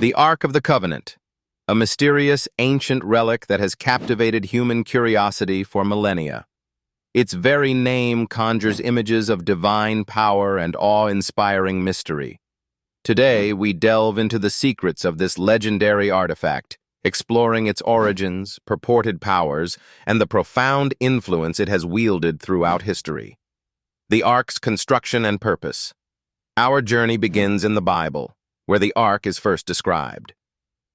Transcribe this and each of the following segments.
The Ark of the Covenant, a mysterious ancient relic that has captivated human curiosity for millennia. Its very name conjures images of divine power and awe-inspiring mystery. Today, we delve into the secrets of this legendary artifact, exploring its origins, purported powers, and the profound influence it has wielded throughout history. The Ark's construction and purpose. Our journey begins in the Bible, where the Ark is first described.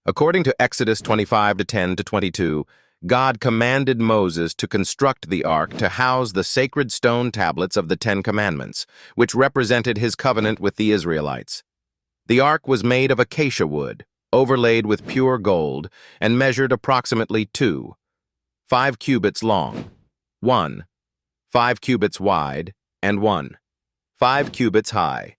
According to Exodus 25:10-22, God commanded Moses to construct the Ark to house the sacred stone tablets of the Ten Commandments, which represented his covenant with the Israelites. The Ark was made of acacia wood, overlaid with pure gold, and measured approximately 5 cubits long, 5 cubits wide, and 5 cubits high.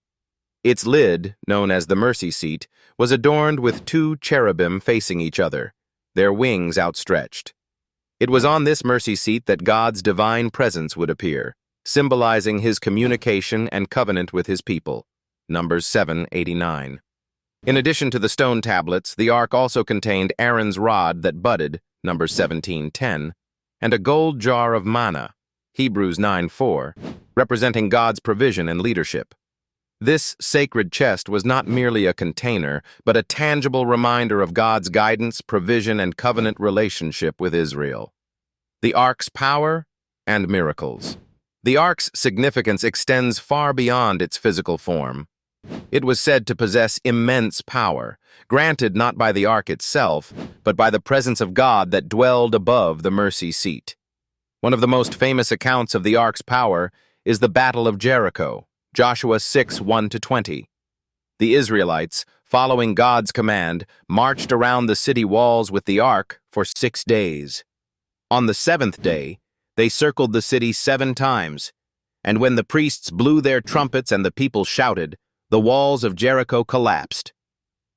Its lid, known as the mercy seat, was adorned with 2 cherubim facing each other, their wings outstretched. It was on this mercy seat that God's divine presence would appear, symbolizing his communication and covenant with his people. Numbers 7:89. In addition to the stone tablets, the Ark also contained Aaron's rod that budded, Numbers 17:10, and a gold jar of manna, Hebrews 9:4, representing God's provision and leadership. This sacred chest was not merely a container, but a tangible reminder of God's guidance, provision, and covenant relationship with Israel. The Ark's power and miracles. The Ark's significance extends far beyond its physical form. It was said to possess immense power, granted not by the Ark itself, but by the presence of God that dwelled above the mercy seat. One of the most famous accounts of the Ark's power is the Battle of Jericho, Joshua 6:1-20. The Israelites, following God's command, marched around the city walls with the Ark for 6 days. On the 7th day, they circled the city 7 times, and when the priests blew their trumpets and the people shouted, the walls of Jericho collapsed.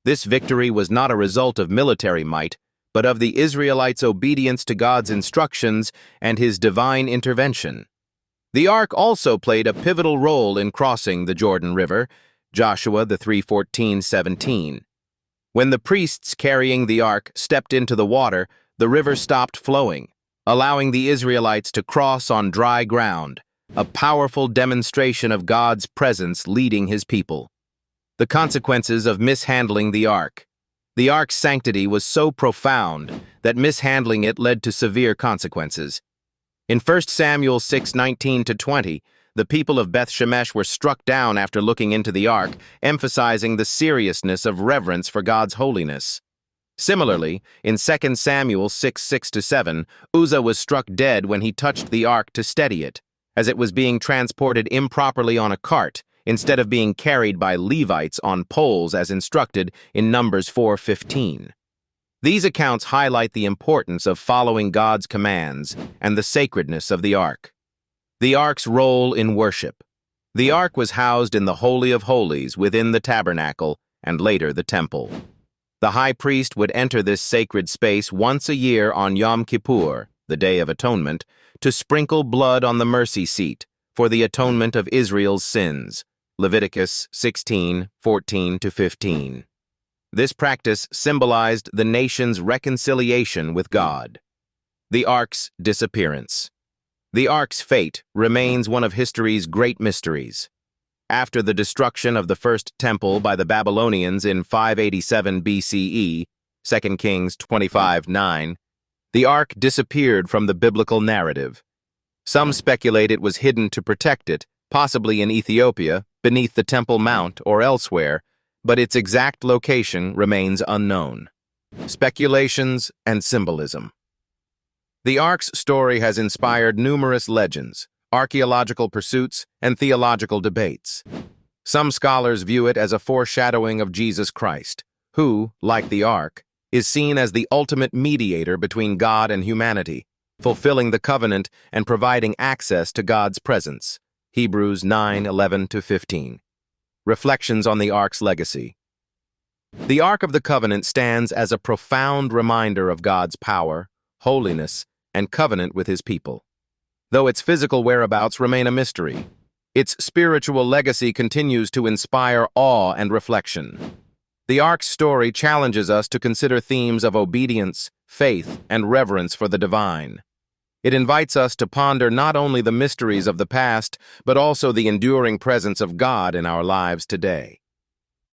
This victory was not a result of military might, but of the Israelites' obedience to God's instructions and his divine intervention. The Ark also played a pivotal role in crossing the Jordan River, Joshua 3:14-17. When the priests carrying the Ark stepped into the water, the river stopped flowing, allowing the Israelites to cross on dry ground, a powerful demonstration of God's presence leading his people. The consequences of mishandling the Ark. The Ark's sanctity was so profound that mishandling it led to severe consequences. In 1 Samuel 6:19-20, the people of Beth Shemesh were struck down after looking into the Ark, emphasizing the seriousness of reverence for God's holiness. Similarly, in 2 Samuel 6:6-7, Uzzah was struck dead when he touched the Ark to steady it, as it was being transported improperly on a cart instead of being carried by Levites on poles as instructed in Numbers 4:15. These accounts highlight the importance of following God's commands and the sacredness of the Ark. The Ark's role in worship. The Ark was housed in the Holy of Holies within the tabernacle and later the temple. The high priest would enter this sacred space once a year on Yom Kippur, the Day of Atonement, to sprinkle blood on the mercy seat for the atonement of Israel's sins, Leviticus 16:14-15. This practice symbolized the nation's reconciliation with God. The Ark's disappearance. The Ark's fate remains one of history's great mysteries. After the destruction of the first temple by the Babylonians in 587 BCE, 2 Kings 25:9, the Ark disappeared from the biblical narrative. Some speculate it was hidden to protect it, possibly in Ethiopia, beneath the Temple Mount or elsewhere, but its exact location remains unknown. Speculations and symbolism. The Ark's story has inspired numerous legends, archaeological pursuits, and theological debates. Some scholars view it as a foreshadowing of Jesus Christ, who, like the Ark, is seen as the ultimate mediator between God and humanity, fulfilling the covenant and providing access to God's presence. Hebrews 9:11-15. Reflections on the Ark's legacy. The Ark of the Covenant stands as a profound reminder of God's power, holiness, and covenant with his people. Though its physical whereabouts remain a mystery, its spiritual legacy continues to inspire awe and reflection. The Ark's story challenges us to consider themes of obedience, faith, and reverence for the divine. It invites us to ponder not only the mysteries of the past, but also the enduring presence of God in our lives today.